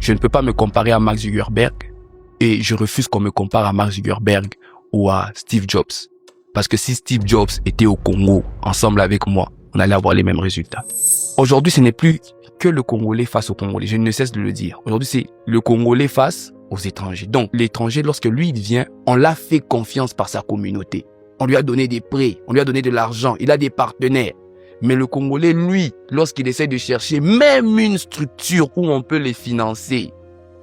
Je ne peux pas me comparer à Mark Zuckerberg et je refuse qu'on me compare à Mark Zuckerberg ou à Steve Jobs. Parce que si Steve Jobs était au Congo ensemble avec moi, on allait avoir les mêmes résultats. Aujourd'hui, ce n'est plus que le Congolais face au Congolais. Je ne cesse de le dire. Aujourd'hui, c'est le Congolais face aux étrangers. Donc, l'étranger, lorsque lui, il vient, on l'a fait confiance par sa communauté. On lui a donné des prêts, on lui a donné de l'argent, il a des partenaires. Mais le Congolais, lui, lorsqu'il essaie de chercher même une structure où on peut les financer,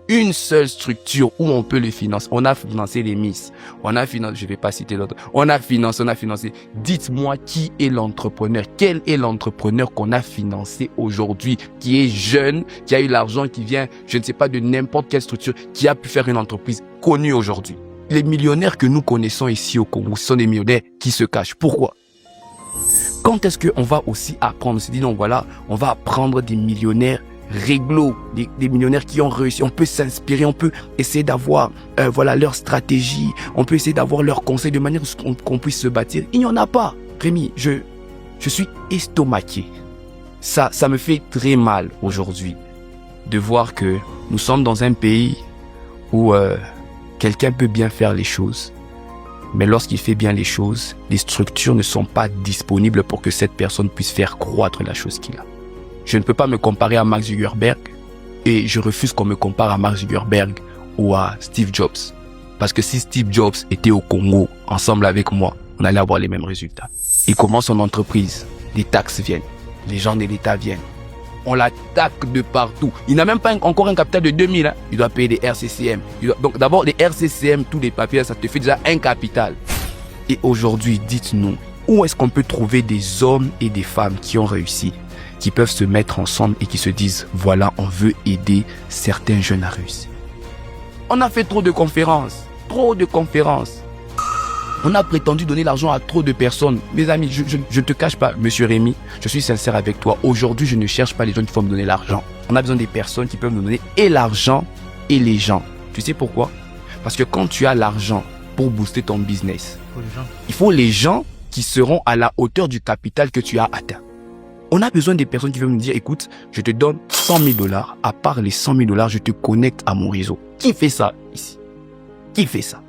une seule structure où on peut les financer. On a financé les Miss. On a financé, je vais pas citer l'autre. On a financé. Dites-moi qui est l'entrepreneur? Quel est l'entrepreneur qu'on a financé aujourd'hui, qui est jeune, qui a eu l'argent, qui vient, je ne sais pas, de n'importe quelle structure, qui a pu faire une entreprise connue aujourd'hui? Les millionnaires que nous connaissons ici au Congo, ce sont des millionnaires qui se cachent. Pourquoi? Quand est-ce qu'on va aussi apprendre? On se dit non, voilà, on va apprendre des millionnaires réglo, des millionnaires qui ont réussi. On peut s'inspirer, on peut essayer d'avoir voilà leur stratégie, on peut essayer d'avoir leurs conseils de manière qu'on puisse se bâtir. Il n'y en a pas. Rémi, je suis estomaqué. Ça me fait très mal aujourd'hui de voir que nous sommes dans un pays où quelqu'un peut bien faire les choses, mais lorsqu'il fait bien les choses, les structures ne sont pas disponibles pour que cette personne puisse faire croître la chose qu'il a. Je ne peux pas me comparer à Mark Zuckerberg et je refuse qu'on me compare à Mark Zuckerberg ou à Steve Jobs. Parce que si Steve Jobs était au Congo ensemble avec moi, on allait avoir les mêmes résultats. Il commence son entreprise, les taxes viennent, les gens de l'État viennent. On l'attaque de partout. Il n'a même pas encore un capital de 2000. Hein. Il doit payer des RCCM. Donc d'abord, les RCCM, tous les papiers, ça te fait déjà un capital. Et aujourd'hui, dites-nous, où est-ce qu'on peut trouver des hommes et des femmes qui ont réussi, qui peuvent se mettre ensemble et qui se disent, voilà, on veut aider certains jeunes à réussir. On a fait trop de conférences. On a prétendu donner l'argent à trop de personnes. Mes amis, je ne te cache pas, monsieur Rémi, je suis sincère avec toi. Aujourd'hui, je ne cherche pas les gens qui vont me donner l'argent. On a besoin des personnes qui peuvent nous donner et l'argent et les gens. Tu sais pourquoi? Parce que quand tu as l'argent pour booster ton business, il faut les gens qui seront à la hauteur du capital que tu as atteint. On a besoin des personnes qui veulent nous dire, écoute, je te donne 100 000 $. À part les 100 000 $, je te connecte à mon réseau. Qui fait ça ici? Qui fait ça?